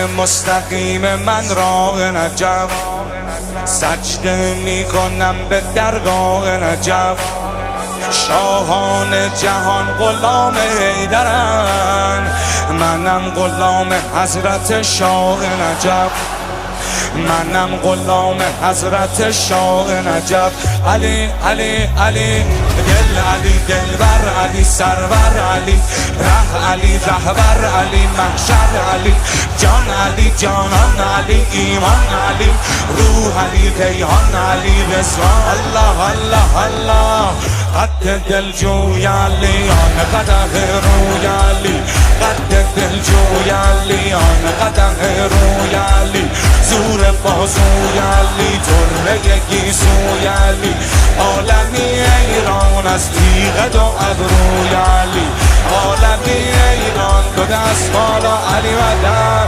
مستقیم من راه نجف، سجده میکنم به درگاه نجف. شاهان جهان غلام حیدرن، منم غلام حضرت شاه نجف، منم غلام حضرت شاه نجف. علی علی علی دل علی دلبر علی سرور علی ره علی رهبر علی محشر علی جان علی جانان علی ایمان علی روح علی کیهان علی رضوان. الله الله الله قد دل جوی علی آن قدح روی علی، قد دل جوی علی آن قدح روی علی، زور بازوی علی طره گیسوی علی، عالمی ایران از تیغ دو ابروی علی، عالمی ایران دو دست بالا علی و در